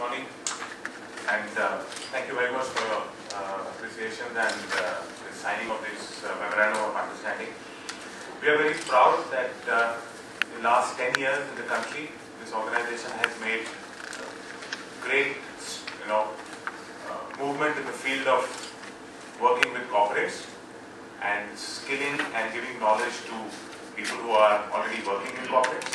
morning, and thank you very much for your appreciation and the signing of this memorandum of understanding. We are very proud that in the last 10 years in the country, this organization has made great, movement in the field of working with corporates and skilling and giving knowledge to people who are already working in corporates,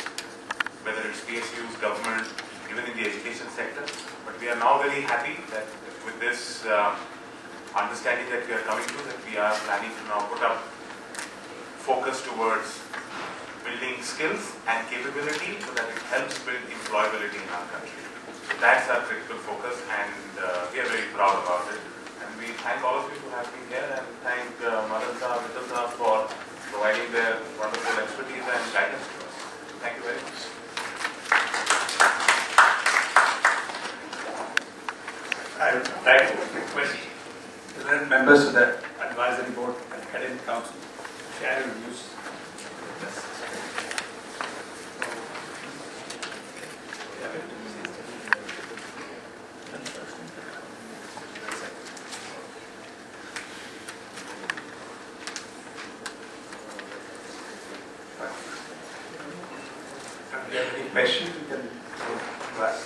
whether it's PSUs, government, even in the education sector. But we are now very happy that with this understanding that we are coming to, that we are planning to now put up focus towards building skills and capability so that it helps build employability in our country. So that's our critical focus, and we are very proud about it. And we thank all of you who have been here, and thank Madan Saab, Mittal Saab for providing their wonderful expertise and guidance to us. Thank you very much. I would like to request the members of the advisory board and academic council to share your views with us. If you have any questions, you can go to us.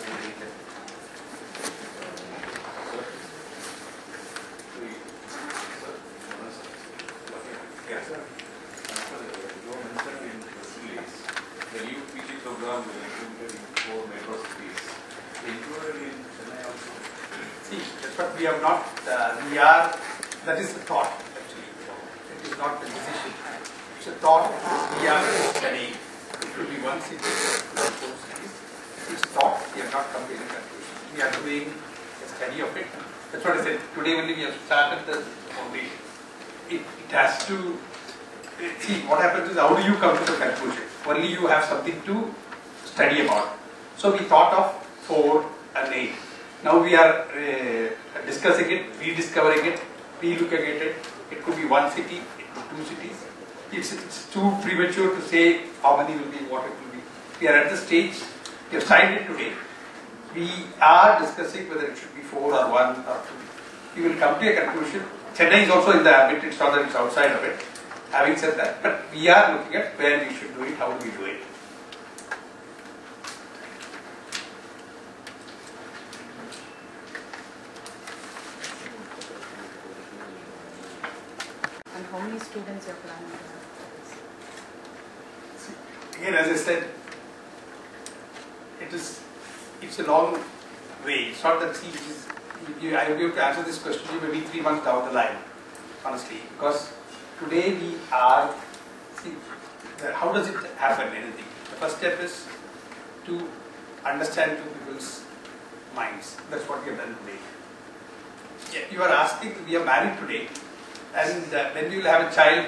The new PG program will include in 4 metro cities. Included in Chennai also. See, that's what we have not, that is the thought actually. It is not the decision. It's a thought we are studying. It will be 1 city, 4 cities. It's thought, we have not come to any conclusion. We are doing a study of it. That's what I said. Today only we have started the foundation. It has to, see what happens is how do you come to the conclusion? Only you have something to study about. So we thought of 4 and 8. Now we are discussing it, rediscovering it, re-looking at it. It could be 1 city, it could be 2 cities. It's too premature to say how many will be, what it will be. We are at the stage, we have signed it today. We are discussing whether it should be 4 or 1 or 2. We will come to a conclusion. Chennai is also in the ambit, it's not that it's outside of it. Having said that, but we are looking at where we should do it, how do we do it. And how many students are planning to have for this? Again, as I said, it's a long way. It's not that, see, I will be able to answer this question maybe 3 months down the line, honestly, because today we are, see, how does it happen, anything? The first step is to understand two people's minds. That's what we have done today. Yeah, you are asking, we are married today, and when we will have a child,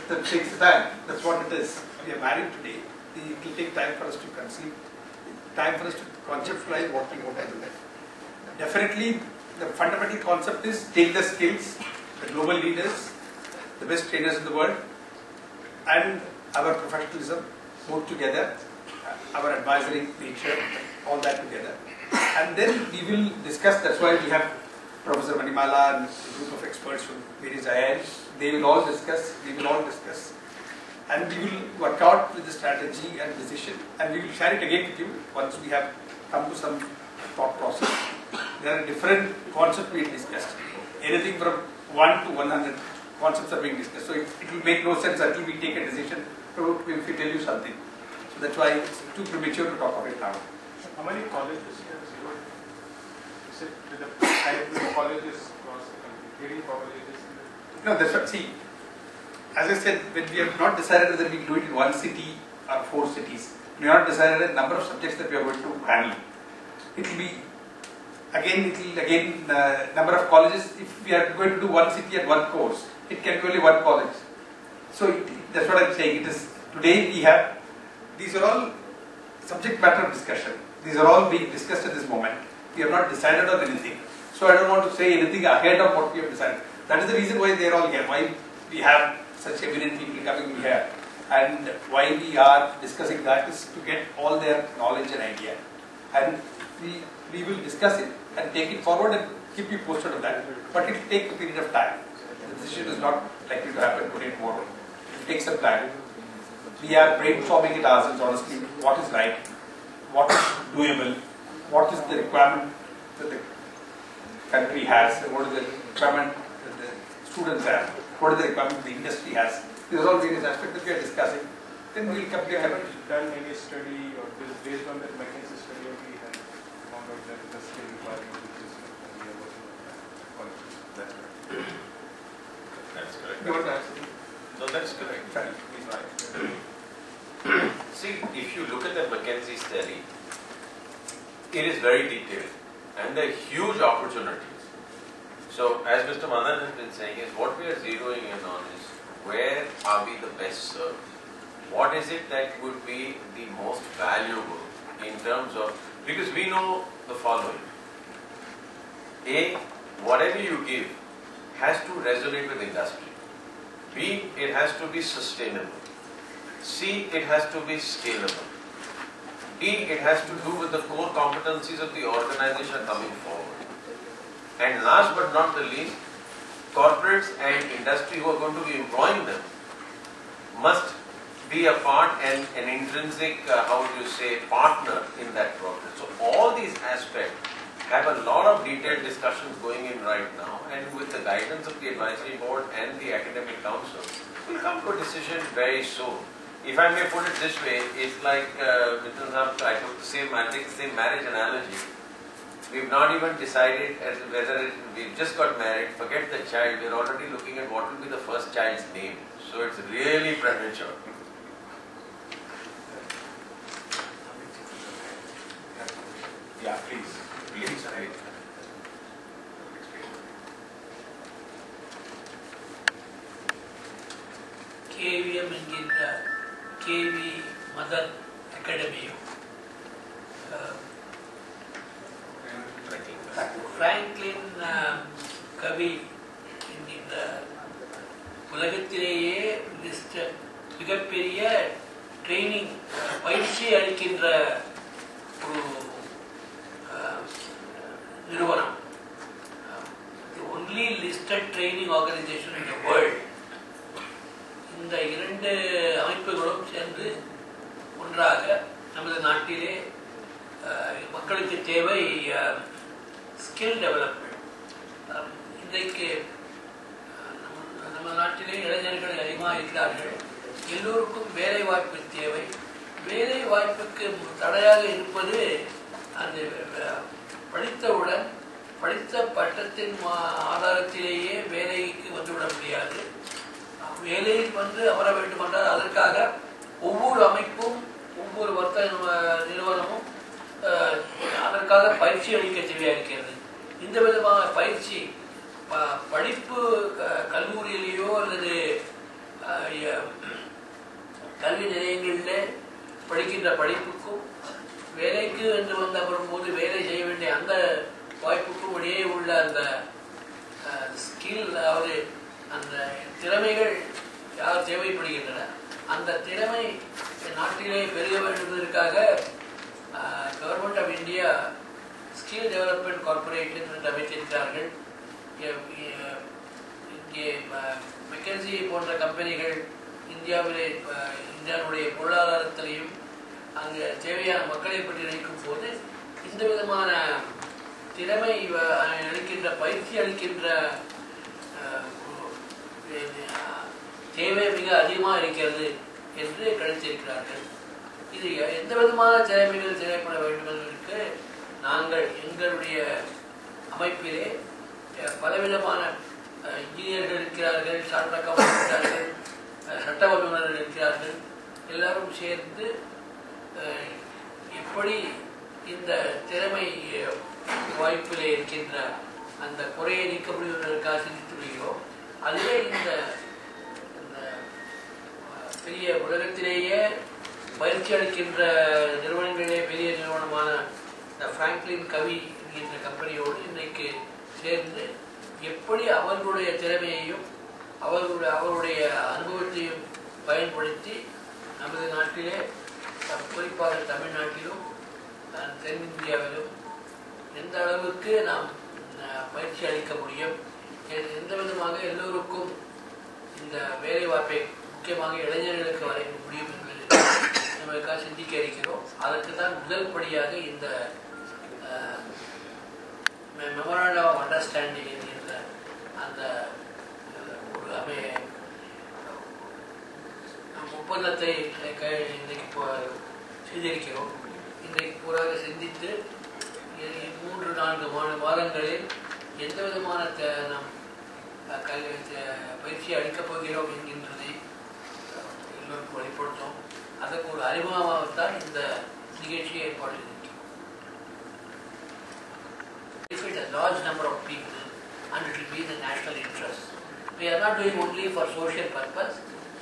that takes the time. That's what it is. We are married today. It will take time for us to conceive, time for us to conceptualize what we want to do. Definitely, the fundamental concept is take the skills, the global leaders, the best trainers in the world, and our professionalism, both together, our advisory nature, all that together. And then we will discuss, that's why we have Professor Manimala and a group of experts from various IIMs. They will all discuss, we will all discuss. And we will work out with the strategy and decision, and we will share it again with you once we have come to some thought process. There are different concepts being discussed. Anything from 1 to 100 concepts are being discussed. So it will make no sense until we take a decision if we tell you something. So that's why it's too premature to talk of it now. How many colleges here? Is it with the type of colleges across the country, leading colleges? No, that's what, see, as I said, when we have not decided whether we do it in 1 city or 4 cities, we have not decided a number of subjects that we are going to handle. It will be, again, number of colleges. If we are going to do 1 city and 1 course, it can be only 1 college. So that's what I'm saying. It is, today we have, these are all subject matter of discussion. These are all being discussed at this moment. We have not decided on anything. So I don't want to say anything ahead of what we have decided. That is the reason why they are all here, why we have such eminent people coming here, and why we are discussing that is to get all their knowledge and idea. And we will discuss it and take it forward and keep you posted on that. But it will take a period of time. The decision is not likely to happen today, tomorrow. It will take some time. We are brainstorming it ourselves, honestly. What is right? What is doable? What is the requirement that the country has? And what is the requirement that the students have? What is the requirement the industry has? These are all various aspects that we are discussing. Then we will come to a done any study or based on that McKinsey study we have found out that the skill requirement which is we are working on that. That's correct. You want to answer? No, that's correct. Fine. He's right. See, if you look at the McKinsey study, it is very detailed and there are huge opportunities. So, as Mr. Madan has been saying, is what we are zeroing in on is where are we the best served? What is it that would be the most valuable in terms of, because we know the following. A, whatever you give has to resonate with industry. B, it has to be sustainable. C, it has to be scalable. D, it has to do with the core competencies of the organization coming forward. And last but not the least, corporates and industry who are going to be employing them must be a part and an intrinsic, partner in that process. So all these aspects have a lot of detailed discussions going in right now, and with the guidance of the advisory board and the academic council, we'll come to a decision very soon. If I may put it this way, it's like, I took the same marriage analogy. We've not even decided as whether we've just got married, forget the child, we're already looking at what will be the first child's name. So it's really premature. Yeah, please. Please, right. KVM என்கின்ற KV mother அகாடமியும் Franklin கவி என்கின்ற உலகத்திலேயே மிகப்பெரிய training பயிற்சி அளிக்கின்ற ஒரு நிறுவனம், the only listed training organization in the world. இந்த இரண்டு அமைப்புகளும் சேர்ந்து ஒன்றாக நமது நாட்டிலே மக்களுக்கு தேவை ஸ்கில் டெவலப்மெண்ட். இன்றைக்கு நம்ம நாட்டிலே இளைஞர்கள் அதிகமாக இருக்கிறார்கள். எல்லோருக்கும் வேலை வாய்ப்பு தேவை. வேலை வாய்ப்புக்கு தடையாக இருப்பது அந்த படித்தவுடன் படித்த பட்டத்தின் ஆதாரத்திலேயே வேலைக்கு வந்துவிட முடியாது. வேலையில் வந்து அமர வேண்டும் என்றால் அதற்காக ஒவ்வொரு அமைப்பும் ஒவ்வொரு வர்த்தக நிறுவனமும் அதற்காக பயிற்சி அளிக்க தேவையாக இருக்கிறது. இந்த விதமான பயிற்சி படிப்பு கல்லூரியிலேயோ அல்லது கல்வி நிலையங்களிலே படிக்கின்ற படிப்புக்கும் வேலைக்கு என்று வந்து வரும்போது வேலை செய்ய வேண்டிய அந்த வாய்ப்புக்கும் இடையே உள்ள அந்த ஸ்கில், அதாவது அந்த திறமைகள் யார் தேவைப்படுகின்றன, அந்த திறமை நாட்டிலே பெருக வேண்டுவதற்காக government of India skill development corporation என்று அமைத்திருக்கிறார்கள். இங்கே மெக்கன்சி போன்ற கம்பெனிகள் இந்தியாவுடைய பொருளாதாரத்திலையும் அங்கு தேவையான மக்களை பற்றி நினைக்கும் போது இந்த விதமான திறமை அளிக்கின்ற பயிற்சி அளிக்கின்ற தேவை மிக அதிகமாக இருக்கிறது என்று கணித்திருக்கிறார்கள். இது எந்த விதமான திறமைகள் தேவைப்பட வேண்டும் என்பதற்கு நாங்கள் எங்களுடைய அமைப்பிலே பலவிதமான இன்ஜினியர்கள் இருக்கிறார்கள், சார்ட் அக்கவுண்ட் இருக்கிறார்கள், சட்ட வல்லுநர்கள் இருக்கிறார்கள். எல்லாரும் சேர்ந்து எப்படி இந்த திறமை வாய்ப்பிலே இருக்கின்ற அந்த குறையை நீக்க முடியும் என்பதற்காக சிந்தித்து வருகிறோம். அதுவே இந்த பெரிய உலகத்திலேயே பயிற்சி அளிக்கின்ற நிறுவனங்களிலே பெரிய நிறுவனமான இந்த பிராங்க்லின் கவி என்கின்ற கம்பெனியோடு இன்றைக்கு சேர்ந்து எப்படி அவர்களுடைய திறமையையும் அவருடைய அனுபவத்தையும் பயன்படுத்தி நமது நாட்டிலே குறிப்பாக தமிழ்நாட்டிலும் தென்னிந்தியாவிலும் எந்த அளவுக்கு நாம் பயிற்சி அளிக்க முடியும், எந்த விதமாக எல்லோருக்கும் இந்த வேலைவாய்ப்பை முக்கியமாக இளைஞர்களுக்கு வழங்க முடியும் என்பது நம்மளுக்காக சிந்திக்க இருக்கிறோம். அதற்கு தான் முதல் படியாக இந்த மெமரண்டம் ஆஃப் அண்டர்ஸ்டாண்டிங் என்கின்ற அந்த ஒரு ஒப்பந்தத்தை இன்றைக்கு செய்திருக்கிறோம். இன்றைக்கு பூராக சிந்தித்து 3-4 மாதங்களில் எந்த விதமான நாம் பயிற்சி அளிக்கப் போகிறோம் என்கின்றதை எல்லோருக்கும் வெளிப்படுத்தும். அதற்கு ஒரு அறிமுகமாகத்தான் இந்த நிகழ்ச்சியை ஏற்பாடு செய்திருக்கிறோம். A large number of people and it will be in the national interest. We are not doing only for social purpose.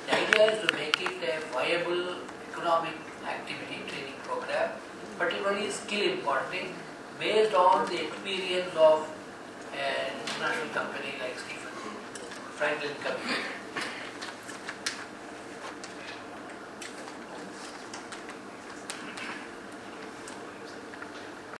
The idea is to make it a viable economic activity training program, particularly skill imparting based on the experience of an international company like Stephen Franklin Company.